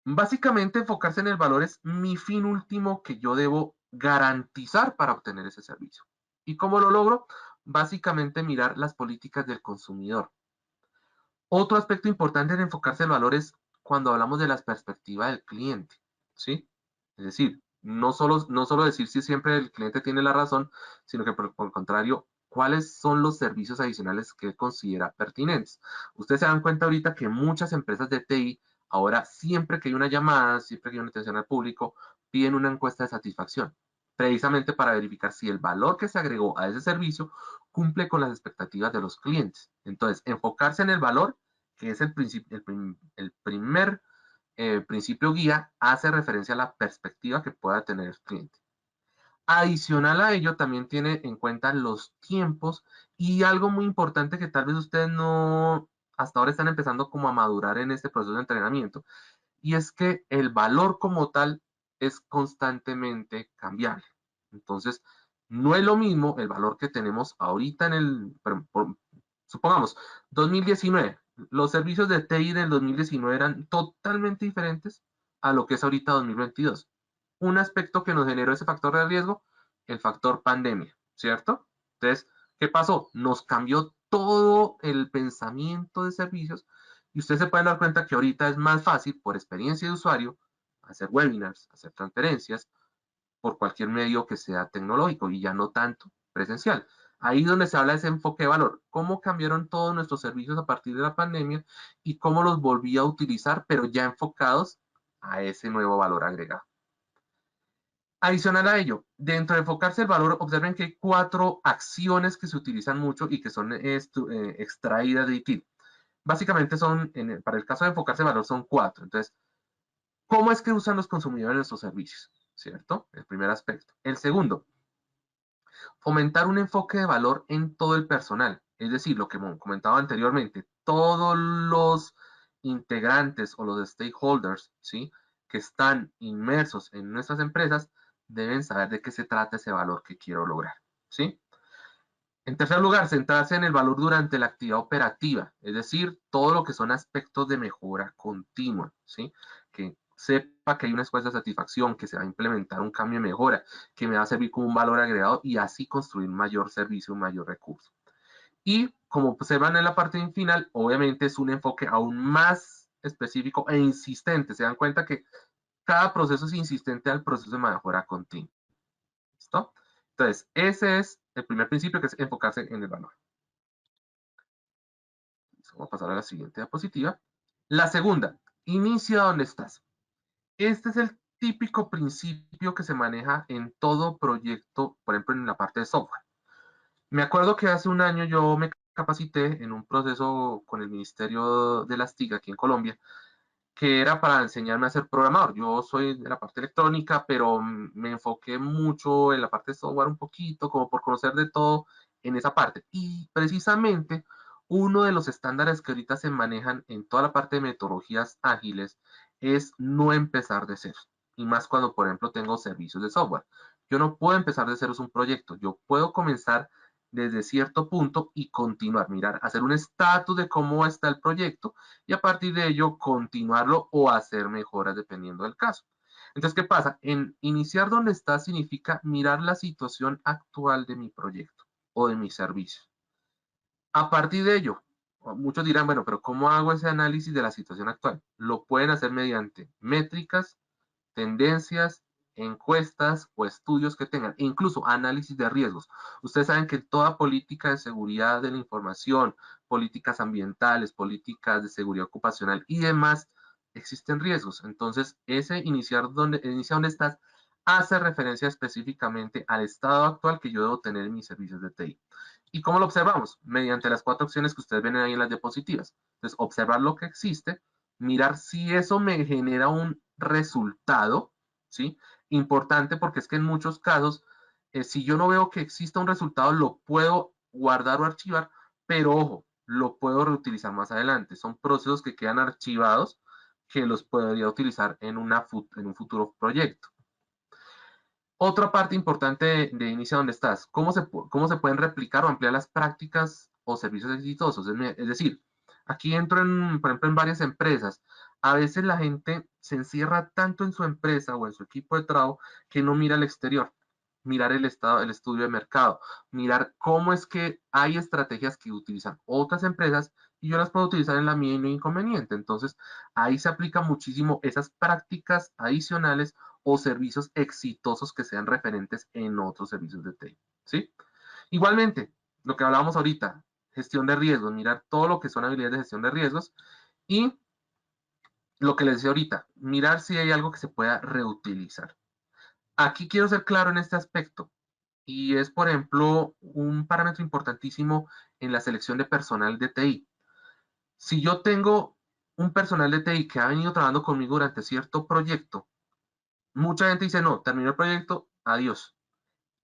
básicamente, enfocarse en el valor es mi fin último que yo debo garantizar para obtener ese servicio. ¿Y cómo lo logro? Básicamente, mirar las políticas del consumidor. Otro aspecto importante en enfocarse en el valor es cuando hablamos de la perspectiva del cliente, ¿sí? Es decir, no solo decir si siempre el cliente tiene la razón, sino que por el contrario, cuáles son los servicios adicionales que él considera pertinentes. Ustedes se dan cuenta ahorita que muchas empresas de TI, ahora siempre que hay una llamada, siempre que hay una atención al público, piden una encuesta de satisfacción, precisamente para verificar si el valor que se agregó a ese servicio cumple con las expectativas de los clientes. Entonces, enfocarse en el valor, que es el primer principio guía, hace referencia a la perspectiva que pueda tener el cliente. Adicional a ello, también tiene en cuenta los tiempos y algo muy importante que tal vez ustedes no, hasta ahora están empezando como a madurar en este proceso de entrenamiento, y es que el valor como tal es constantemente cambiable. Entonces, no es lo mismo el valor que tenemos ahorita supongamos, 2019. Los servicios de TI del 2019 eran totalmente diferentes a lo que es ahorita 2022. Un aspecto que nos generó ese factor de riesgo, el factor pandemia, ¿cierto? Entonces, ¿qué pasó? Nos cambió todo el pensamiento de servicios y ustedes se pueden dar cuenta que ahorita es más fácil, por experiencia de usuario, hacer webinars, hacer transferencias por cualquier medio que sea tecnológico y ya no tanto presencial. Ahí es donde se habla de ese enfoque de valor, cómo cambiaron todos nuestros servicios a partir de la pandemia y cómo los volví a utilizar, pero ya enfocados a ese nuevo valor agregado. Adicional a ello, dentro de enfocarse el valor, observen que hay 4 acciones que se utilizan mucho y que son extraídas de ITIL. Básicamente son, para el caso de enfocarse el valor, son 4. Entonces, ¿cómo es que usan los consumidores nuestros servicios? ¿Cierto? El primer aspecto. El segundo, fomentar un enfoque de valor en todo el personal. Es decir, lo que comentaba anteriormente, todos los integrantes o los stakeholders, ¿sí?, que están inmersos en nuestras empresas deben saber de qué se trata ese valor que quiero lograr, ¿sí? En tercer lugar, centrarse en el valor durante la actividad operativa, es decir, todo lo que son aspectos de mejora continua, ¿sí? Que sepa que hay una escuela de satisfacción, que se va a implementar un cambio de mejora, que me va a servir como un valor agregado y así construir mayor servicio, un mayor recurso. Y como se van en la parte final, obviamente es un enfoque aún más específico e insistente. Se dan cuenta que cada proceso es insistente al proceso de mejora continua. ¿Listo? Entonces, ese es el primer principio, que es enfocarse en el valor. Vamos a pasar a la siguiente diapositiva. La segunda, inicia donde estás. Este es el típico principio que se maneja en todo proyecto, por ejemplo, en la parte de software. Me acuerdo que hace un año yo me capacité en un proceso con el Ministerio de las TIC aquí en Colombia, que era para enseñarme a ser programador. Yo soy de la parte electrónica, pero me enfoqué mucho en la parte de software un poquito, como por conocer de todo en esa parte. Y precisamente uno de los estándares que ahorita se manejan en toda la parte de metodologías ágiles es no empezar de cero. Y más cuando, por ejemplo, tengo servicios de software. Yo no puedo empezar de cero un proyecto. Yo puedo comenzar desde cierto punto y continuar, mirar, hacer un estatus de cómo está el proyecto y a partir de ello continuarlo o hacer mejoras dependiendo del caso. Entonces, ¿qué pasa? En iniciar donde está significa mirar la situación actual de mi proyecto o de mi servicio. A partir de ello, muchos dirán, bueno, pero ¿cómo hago ese análisis de la situación actual? Lo pueden hacer mediante métricas, tendencias, encuestas o estudios que tengan, e incluso análisis de riesgos. Ustedes saben que toda política de seguridad de la información, políticas ambientales, políticas de seguridad ocupacional y demás, existen riesgos. Entonces, ese inicia donde estás hace referencia específicamente al estado actual que yo debo tener en mis servicios de TI. ¿Y cómo lo observamos? Mediante las 4 opciones que ustedes ven ahí en las diapositivas. Entonces, observar lo que existe, mirar si eso me genera un resultado, ¿sí? Importante porque es que en muchos casos, si yo no veo que exista un resultado, lo puedo guardar o archivar, pero ojo, lo puedo reutilizar más adelante. Son procesos que quedan archivados que los podría utilizar en un futuro proyecto. Otra parte importante de Inicia donde estás, cómo se pueden replicar o ampliar las prácticas o servicios exitosos. Es decir, aquí entro, por ejemplo, en varias empresas. A veces la gente se encierra tanto en su empresa o en su equipo de trabajo que no mira al exterior, mirar el estudio de mercado, mirar cómo es que hay estrategias que utilizan otras empresas y yo las puedo utilizar en la mía y no hay inconveniente. Entonces, ahí se aplica muchísimo esas prácticas adicionales o servicios exitosos que sean referentes en otros servicios de TI, ¿sí? Igualmente, lo que hablábamos ahorita, gestión de riesgos, mirar todo lo que son habilidades de gestión de riesgos y lo que les decía ahorita, mirar si hay algo que se pueda reutilizar. Aquí quiero ser claro en este aspecto y es, por ejemplo, un parámetro importantísimo en la selección de personal de TI. Si yo tengo un personal de TI que ha venido trabajando conmigo durante cierto proyecto, mucha gente dice, no, terminó el proyecto, adiós.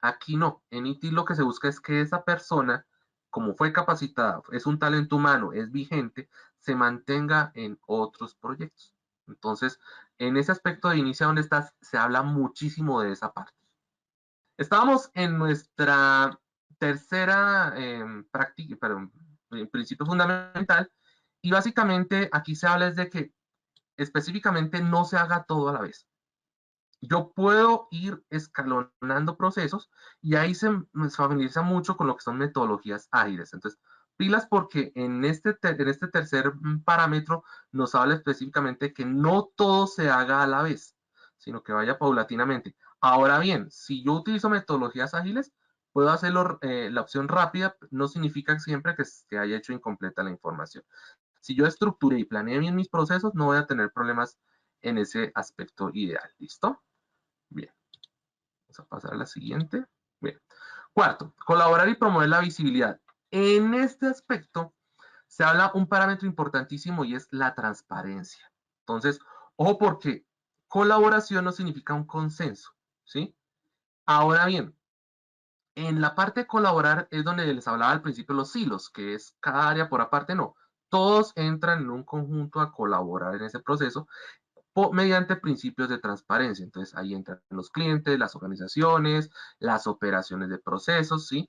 Aquí no, en ITIL lo que se busca es que esa persona, como fue capacitada, es un talento humano, es vigente, se mantenga en otros proyectos. Entonces, en ese aspecto de inicia donde estás, se habla muchísimo de esa parte. Estábamos en nuestra tercera práctica, perdón, principio fundamental, y básicamente aquí se habla es de que específicamente no se haga todo a la vez. Yo puedo ir escalonando procesos y ahí se familiariza mucho con lo que son metodologías ágiles. Entonces, pilas porque en este tercer parámetro nos habla específicamente que no todo se haga a la vez. sino que vaya paulatinamente. Ahora bien, si yo utilizo metodologías ágiles, puedo hacerlo, la opción rápida no significa siempre que se haya hecho incompleta la información. Si yo estructuré y planeé bien mis procesos, no voy a tener problemas en ese aspecto ideal. ¿Listo? Bien. Vamos a pasar a la siguiente. Bien. Cuarto, colaborar y promover la visibilidad. En este aspecto se habla un parámetro importantísimo y es la transparencia. Entonces, ojo porque colaboración no significa un consenso, ¿sí? Ahora bien, en la parte de colaborar es donde les hablaba al principio los silos, que es cada área por aparte, no. Todos entran en un conjunto a colaborar en ese proceso mediante principios de transparencia. Entonces ahí entran los clientes, las organizaciones, las operaciones de procesos, ¿sí?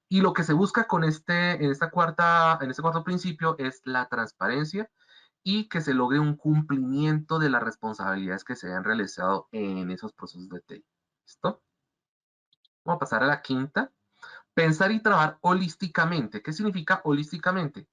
Y lo que se busca con en este cuarto principio es la transparencia y que se logre un cumplimiento de las responsabilidades que se hayan realizado en esos procesos de TI. ¿Listo? Vamos a pasar a la quinta. Pensar y trabajar holísticamente. ¿Qué significa holísticamente?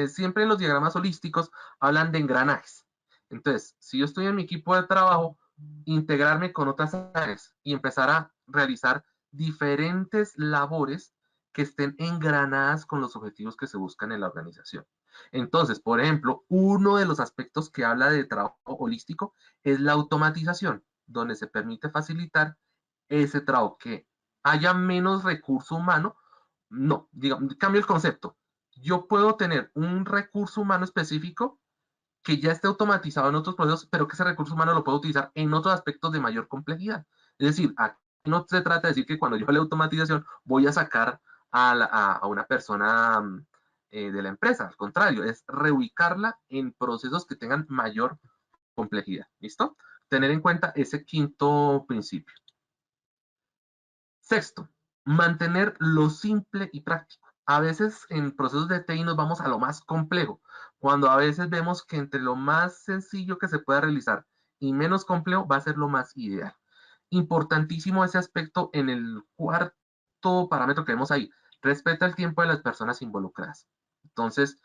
Siempre en los diagramas holísticos hablan de engranajes. Entonces, si yo estoy en mi equipo de trabajo, integrarme con otras áreas y empezar a realizar diferentes labores que estén engranadas con los objetivos que se buscan en la organización. Entonces, por ejemplo, uno de los aspectos que habla de trabajo holístico es la automatización, donde se permite facilitar ese trabajo, que haya menos recurso humano. No, digamos, cambio el concepto. Yo puedo tener un recurso humano específico que ya esté automatizado en otros procesos, pero que ese recurso humano lo puedo utilizar en otros aspectos de mayor complejidad. Es decir, aquí no se trata de decir que cuando yo hago la automatización voy a sacar a una persona de la empresa. Al contrario, es reubicarla en procesos que tengan mayor complejidad. ¿Listo? Tener en cuenta ese quinto principio. Sexto, mantener lo simple y práctico. A veces en procesos de TI nos vamos a lo más complejo, cuando a veces vemos que entre lo más sencillo que se pueda realizar y menos complejo va a ser lo más ideal. Importantísimo ese aspecto en el cuarto parámetro que vemos ahí. Respeta el tiempo de las personas involucradas. Entonces,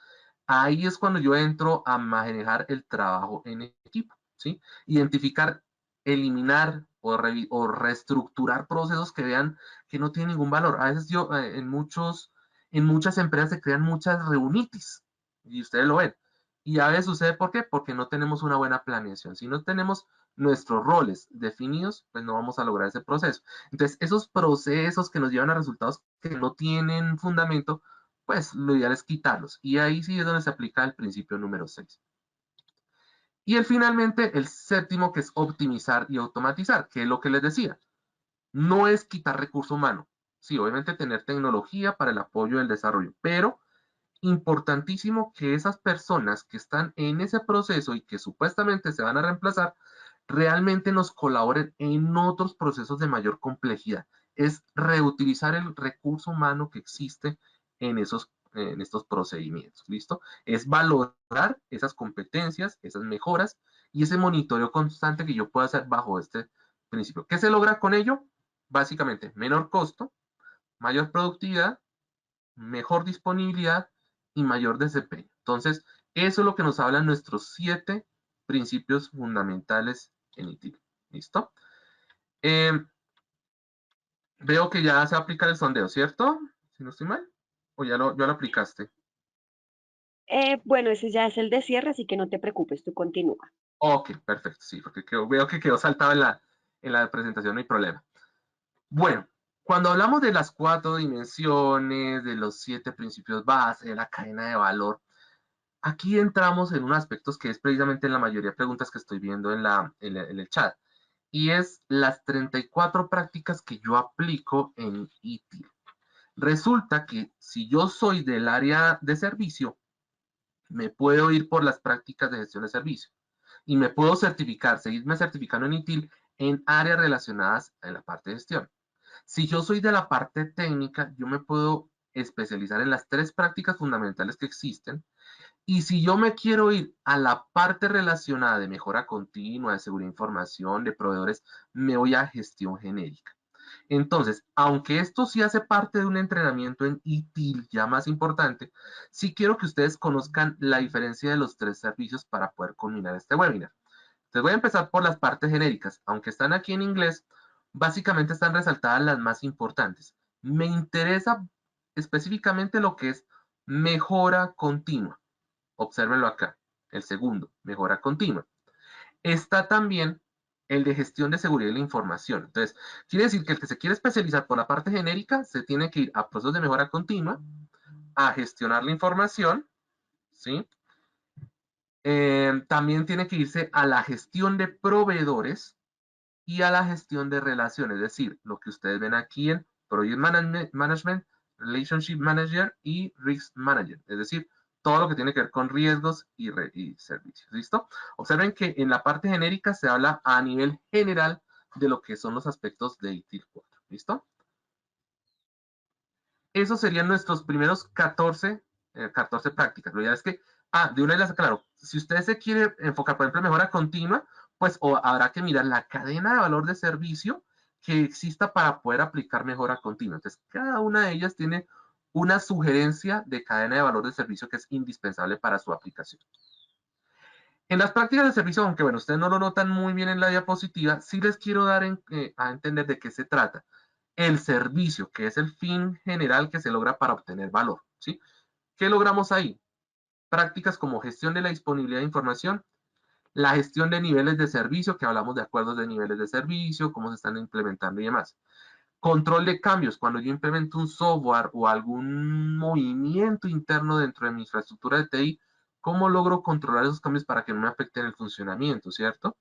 ahí es cuando yo entro a manejar el trabajo en equipo, ¿sí? Identificar, eliminar o reestructurar procesos que vean que no tienen ningún valor. A veces yo, en muchas empresas se crean muchas reunitis, y ustedes lo ven. Y a veces sucede, ¿por qué? Porque no tenemos una buena planeación. Si no tenemos nuestros roles definidos, pues no vamos a lograr ese proceso. Entonces, esos procesos que nos llevan a resultados que no tienen fundamento, pues lo ideal es quitarlos. Y ahí sí es donde se aplica el principio número 6. Y finalmente, el séptimo, que es optimizar y automatizar, que es lo que les decía. No es quitar recurso humano. Sí, obviamente tener tecnología para el apoyo del desarrollo, pero importantísimo que esas personas que están en ese proceso y que supuestamente se van a reemplazar, realmente nos colaboren en otros procesos de mayor complejidad. Es reutilizar el recurso humano que existe en estos procedimientos. ¿Listo? Es valorar esas competencias, esas mejoras y ese monitoreo constante que yo puedo hacer bajo este principio. ¿Qué se logra con ello? Básicamente, menor costo, mayor productividad, mejor disponibilidad y mayor desempeño. Entonces, eso es lo que nos hablan nuestros 7 principios fundamentales en ITIL. ¿Listo? Eh, Veo que ya se aplica el sondeo, ¿cierto? Si no estoy mal. O ya lo aplicaste. Bueno, ese ya es el de cierre, así que no te preocupes, tú continúa. Ok, perfecto. Sí, porque veo que quedó saltado en la presentación, no hay problema. Bueno, cuando hablamos de las 4 dimensiones, de los 7 principios base, de la cadena de valor, aquí entramos en unos aspectos que es precisamente en la mayoría de preguntas que estoy viendo en el chat, y es las 34 prácticas que yo aplico en ITIL. Resulta que si yo soy del área de servicio, me puedo ir por las prácticas de gestión de servicio y me puedo certificar, seguirme certificando en ITIL en áreas relacionadas a la parte de gestión. Si yo soy de la parte técnica, yo me puedo especializar en las 3 prácticas fundamentales que existen. Y si yo me quiero ir a la parte relacionada de mejora continua, de seguridad de información, de proveedores, me voy a gestión genérica. Entonces, aunque esto sí hace parte de un entrenamiento en ITIL ya más importante, sí quiero que ustedes conozcan la diferencia de los 3 servicios para poder culminar este webinar. Entonces voy a empezar por las partes genéricas. Aunque están aquí en inglés, básicamente están resaltadas las más importantes. Me interesa específicamente lo que es mejora continua. Obsérvenlo acá. El segundo, mejora continua. Está también el de gestión de seguridad de la información. Entonces, quiere decir que el que se quiere especializar por la parte genérica se tiene que ir a procesos de mejora continua, a gestionar la información, ¿sí? También tiene que irse a la gestión de proveedores y a la gestión de relaciones, es decir, lo que ustedes ven aquí en Project Management, Relationship Manager y Risk Manager, es decir, todo lo que tiene que ver con riesgos y servicios. ¿Listo? Observen que en la parte genérica se habla a nivel general de lo que son los aspectos de ITIL 4. ¿Listo? Esos serían nuestros primeros 14 prácticas. Lo ya es que, de una de las, claro, si usted se quiere enfocar, por ejemplo, en mejora continua, pues habrá que mirar la cadena de valor de servicio que exista para poder aplicar mejora continua. Entonces, cada una de ellas tiene una sugerencia de cadena de valor de servicio que es indispensable para su aplicación. En las prácticas de servicio, aunque bueno, ustedes no lo notan muy bien en la diapositiva, sí les quiero dar a entender de qué se trata. El servicio, que es el fin general que se logra para obtener valor, ¿sí? ¿Qué logramos ahí? Prácticas como gestión de la disponibilidad de información, la gestión de niveles de servicio, que hablamos de acuerdos de niveles de servicio, cómo se están implementando y demás. Control de cambios, cuando yo implemento un software o algún movimiento interno dentro de mi infraestructura de TI, ¿cómo logro controlar esos cambios para que no me afecten el funcionamiento, cierto?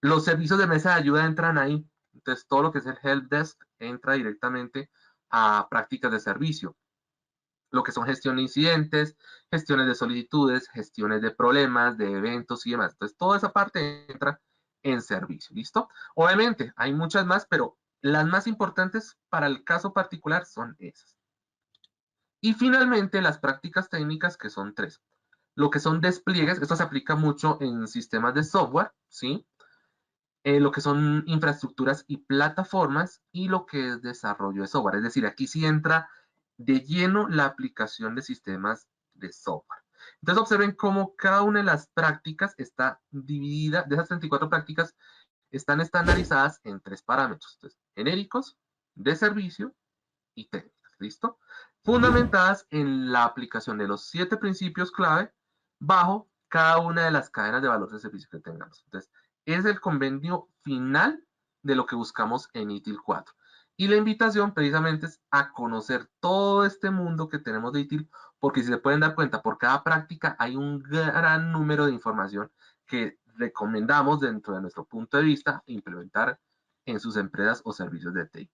Los servicios de mesa de ayuda entran ahí. Entonces, todo lo que es el help desk entra directamente a prácticas de servicio. Lo que son gestión de incidentes, gestiones de solicitudes, gestiones de problemas, de eventos y demás. Entonces, toda esa parte entra en servicio. ¿Listo? Obviamente, hay muchas más, pero las más importantes para el caso particular son esas. Y finalmente, las prácticas técnicas, que son 3. Lo que son despliegues, esto se aplica mucho en sistemas de software, ¿sí? Lo que son infraestructuras y plataformas y lo que es desarrollo de software. Es decir, aquí sí entra de lleno la aplicación de sistemas de software. Entonces observen cómo cada una de las prácticas está dividida, de esas 34 prácticas, están estandarizadas en 3 parámetros. Entonces, genéricos, de servicio y técnicas. ¿Listo? Fundamentadas en la aplicación de los 7 principios clave bajo cada una de las cadenas de valor de servicio que tengamos. Entonces, es el convenio final de lo que buscamos en ITIL 4. Y la invitación precisamente es a conocer todo este mundo que tenemos de ITIL, porque si se pueden dar cuenta, por cada práctica hay un gran número de información que recomendamos dentro de nuestro punto de vista implementar en sus empresas o servicios de TI.